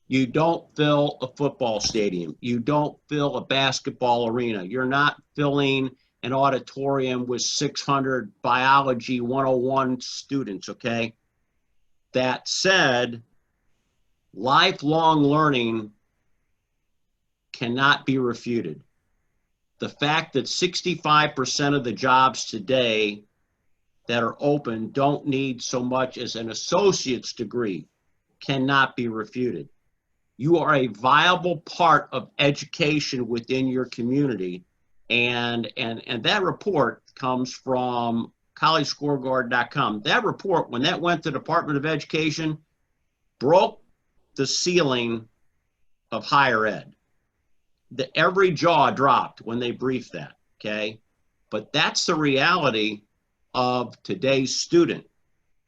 You don't fill a football stadium. You don't fill a basketball arena. You're not filling an auditorium with 600 biology 101 students, okay? That said, lifelong learning cannot be refuted. The fact that 65% of the jobs today that are open don't need so much as an associate's degree cannot be refuted. You are a viable part of education within your community, and that report comes from collegescorecard.com. That report, when that went to the Department of Education, broke the ceiling of higher ed. Every jaw dropped when they briefed that, okay? But that's the reality of today's student.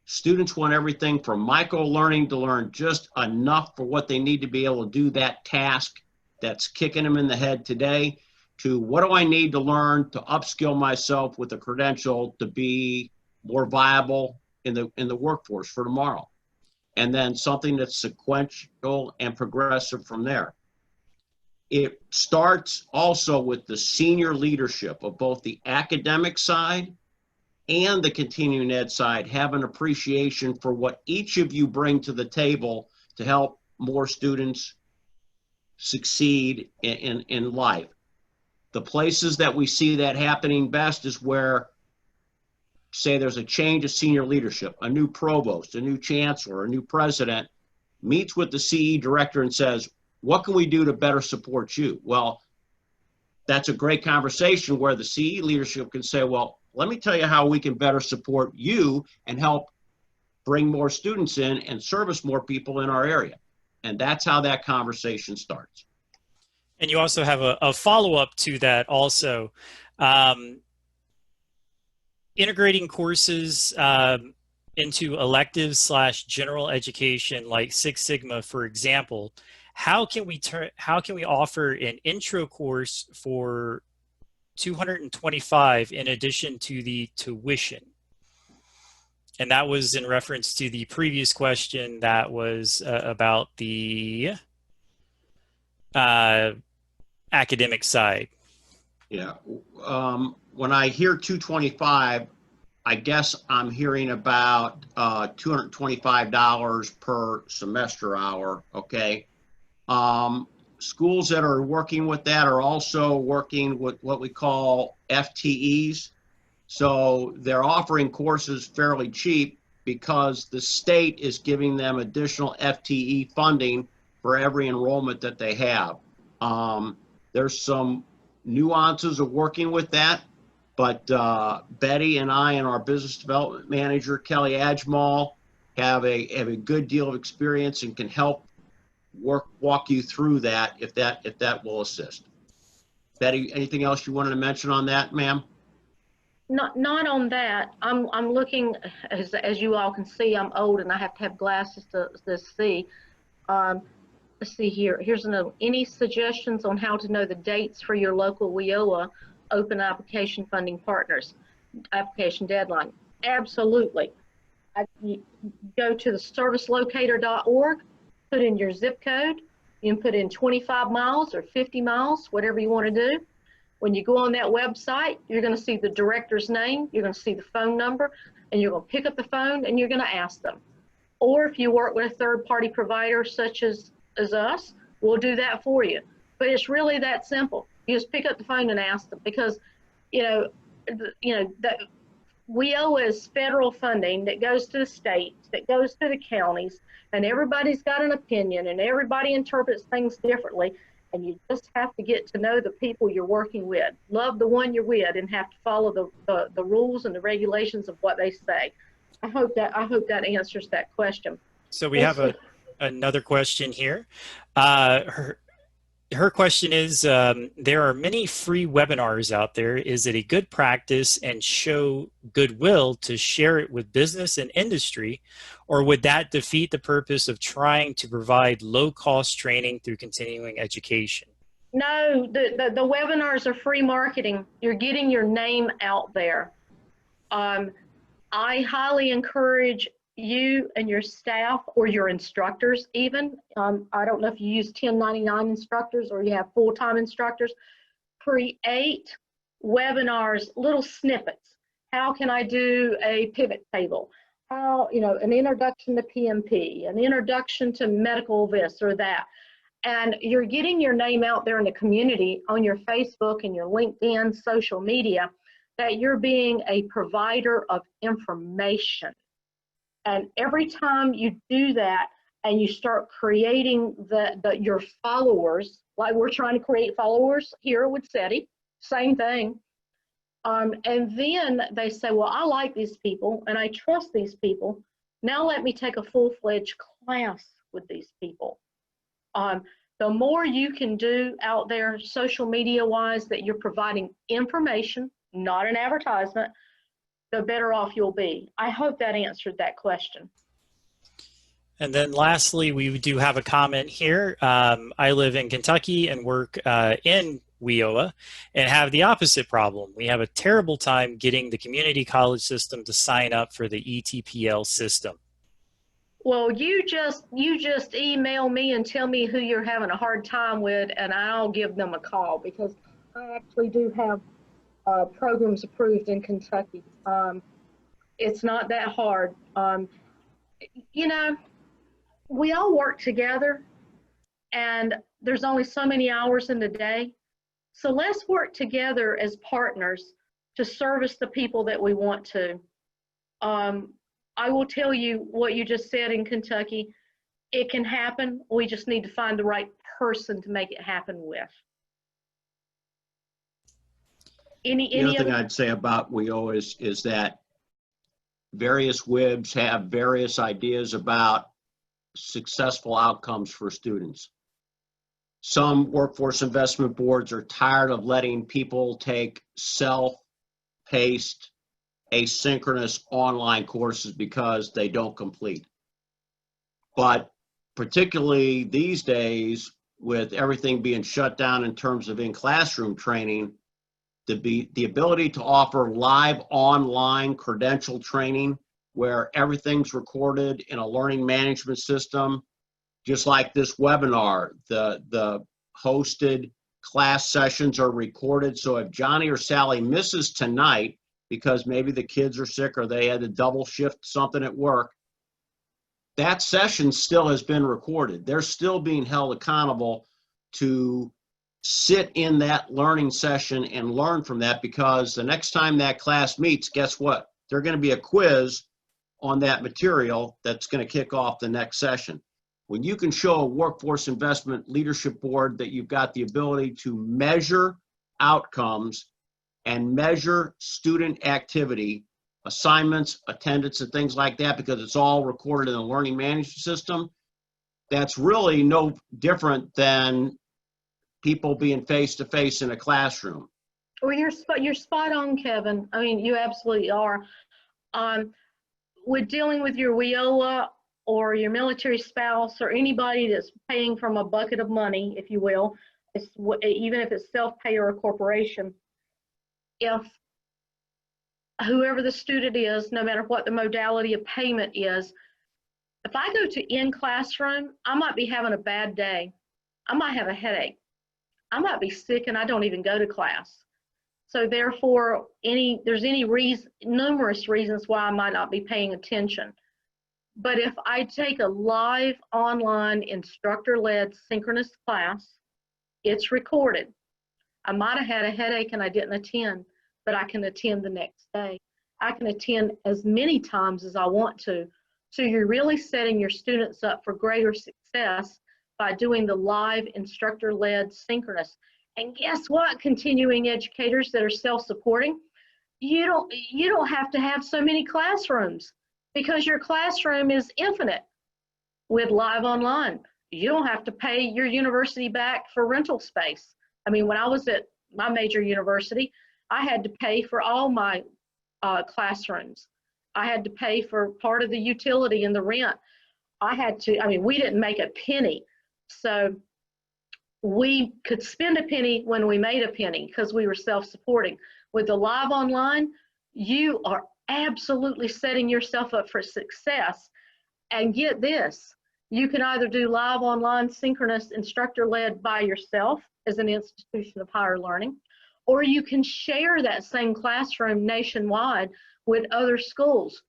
Students want everything from micro-learning to learn just enough for what they need to be able to do that task that's kicking them in the head today, to what do I need to learn to upskill myself with a credential to be more viable in the workforce for tomorrow. And then something that's sequential and progressive from there. It starts also with the senior leadership of both the academic side and the continuing ed side have an appreciation for what each of you bring to the table to help more students succeed in life. The places that we see that happening best is where, say, there's a change of senior leadership, a new provost, a new chancellor, a new president meets with the CE director and says, what can we do to better support you? Well, that's a great conversation where the CE leadership can say, well, let me tell you how we can better support you and help bring more students in and service more people in our area. And that's how that conversation starts. And you also have a follow-up to that also. Integrating courses into electives / general education like Six Sigma, for example, how can we offer an intro course for $225 in addition to the tuition? And that was in reference to the previous question that was about the academic side. Yeah. When I hear 225, I guess I'm hearing about $225 per semester hour. Okay. Schools that are working with that are also working with what we call FTEs. So they're offering courses fairly cheap because the state is giving them additional FTE funding for every enrollment that they have. There's some nuances of working with that, but Betty and I and our business development manager, Kelly Ajmal, have a good deal of experience and can help walk you through that if that will assist. Betty, anything else you wanted to mention on that, ma'am? Not on that. I'm looking, as you all can see, I'm old and I have to have glasses to see. Let's see here. Here's another. Any suggestions on how to know the dates for your local WIOA open application funding partners? Application deadline. Absolutely. You go to the servicelocator.org, put in your zip code. You can put in 25 miles or 50 miles, whatever you want to do. When you go on that website, you're going to see the director's name, you're going to see the phone number, and you're going to pick up the phone and you're going to ask them. Or if you work with a third-party provider such as us, we'll do that for you. But it's really that simple. You just pick up the phone and ask them, because that WIOA is federal funding that goes to the states, that goes to the counties, and everybody's got an opinion and everybody interprets things differently. And you just have to get to know the people you're working with, love the one you're with, and have to follow the rules and the regulations of what they say. I hope that answers that question. So we have another question here. Her question is, there are many free webinars out there. Is it a good practice and show goodwill to share it with business and industry, or would that defeat the purpose of trying to provide low-cost training through continuing education? No, the webinars are free marketing. You're getting your name out there. I highly encourage you and your staff, or your instructors even. I don't know if you use 1099 instructors or you have full-time instructors. Create webinars, little snippets. How can I do a pivot table? How, an introduction to PMP, an introduction to medical this or that. And you're getting your name out there in the community on your Facebook and your LinkedIn social media, that you're being a provider of information. And every time you do that and you start creating your followers, like we're trying to create followers here with CETI, same thing. And then they say, well, I like these people and I trust these people. Now let me take a full-fledged class with these people. The more you can do out there social media-wise that you're providing information, not an advertisement, the better off you'll be. I hope that answered that question. And then lastly, we do have a comment here. I live in Kentucky and work in WIOA and have the opposite problem. We have a terrible time getting the community college system to sign up for the ETPL system. Well, you just email me and tell me who you're having a hard time with, and I'll give them a call, because I actually do have programs approved in Kentucky. It's not that hard. We all work together and there's only so many hours in the day. So let's work together as partners to service the people that we want to. I will tell you what you just said in Kentucky. It can happen. We just need to find the right person to make it happen with. The other thing I'd say about WIOA is that various WIBs have various ideas about successful outcomes for students. Some workforce investment boards are tired of letting people take self-paced, asynchronous online courses because they don't complete. But particularly these days, with everything being shut down in terms of in-classroom training, the ability to offer live online credential training where everything's recorded in a learning management system, just like this webinar, the hosted class sessions are recorded. So if Johnny or Sally misses tonight because maybe the kids are sick or they had to double shift something at work, that session still has been recorded. They're still being held accountable to sit in that learning session and learn from that, because the next time that class meets, guess what? There's going to be a quiz on that material that's going to kick off the next session. When you can show a workforce investment leadership board that you've got the ability to measure outcomes and measure student activity, assignments, attendance, and things like that, because it's all recorded in the learning management system, that's really no different than people being face-to-face in a classroom. Well, you're spot on, Kevin. I mean, you absolutely are. With dealing with your WIOA or your military spouse or anybody that's paying from a bucket of money, if you will, even if it's self-pay or a corporation, if whoever the student is, no matter what the modality of payment is, if I go to in classroom, I might be having a bad day. I might have a headache. I might be sick and I don't even go to class. So therefore, there's numerous reasons why I might not be paying attention. But if I take a live online instructor-led synchronous class, it's recorded. I might have had a headache and I didn't attend, but I can attend the next day. I can attend as many times as I want to. So you're really setting your students up for greater success by doing the live instructor-led synchronous. And guess what, continuing educators that are self-supporting, you don't have to have so many classrooms, because your classroom is infinite with live online. You don't have to pay your university back for rental space. I mean, when I was at my major university, I had to pay for all my classrooms. I had to pay for part of the utility and the rent. We didn't make a penny. So we could spend a penny when we made a penny because we were self-supporting. With the live online, you are absolutely setting yourself up for success. And get this, you can either do live online synchronous instructor-led by yourself as an institution of higher learning, or you can share that same classroom nationwide with other schools.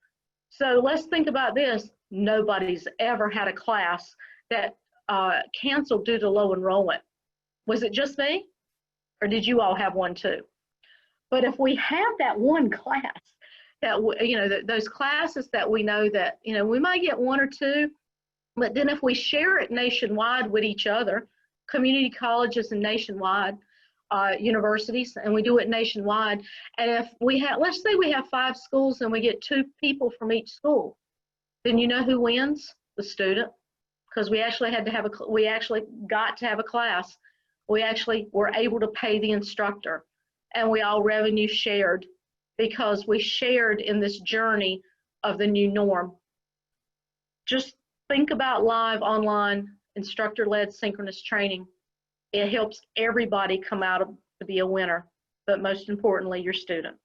So let's think about this. Nobody's ever had a class that canceled due to low enrollment. Was it just me? Or did you all have one too? But if we have that one class, those classes that we know that, we might get one or two, but then if we share it nationwide with each other, community colleges and nationwide universities, and we do it nationwide, and if we have, let's say we have 5 schools and we get 2 people from each school, then you know who wins? The student, because we actually got to have a class. We actually were able to pay the instructor, and we all revenue shared because we shared in this journey of the new norm. Just think about live online instructor-led synchronous training. It helps everybody come out to be a winner, but most importantly, your student.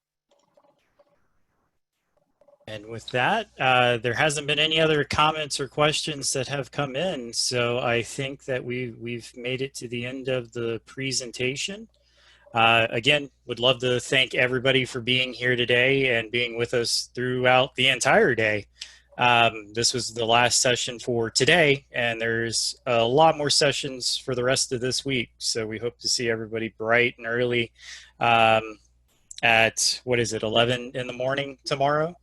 And with that, there hasn't been any other comments or questions that have come in. So I think that we've made it to the end of the presentation. Again, would love to thank everybody for being here today and being with us throughout the entire day. This was the last session for today, and there's a lot more sessions for the rest of this week. So we hope to see everybody bright and early at, 11 in the morning tomorrow?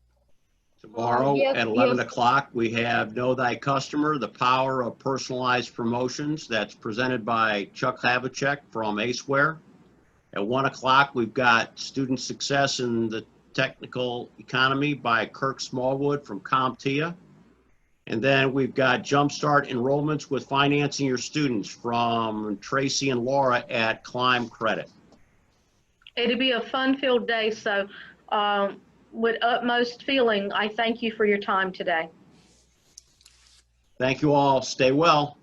Tomorrow at 11 o'clock, we have Know Thy Customer, the Power of Personalized Promotions. That's presented by Chuck Havlicek from Aceware. At 1 o'clock, we've got Student Success in the Technical Economy by Kirk Smallwood from CompTIA. And then we've got Jumpstart Enrollments with Financing Your Students from Tracy and Laura at Climb Credit. It'll be a fun-filled day, so with utmost feeling, I thank you for your time today. Thank you all. Stay well.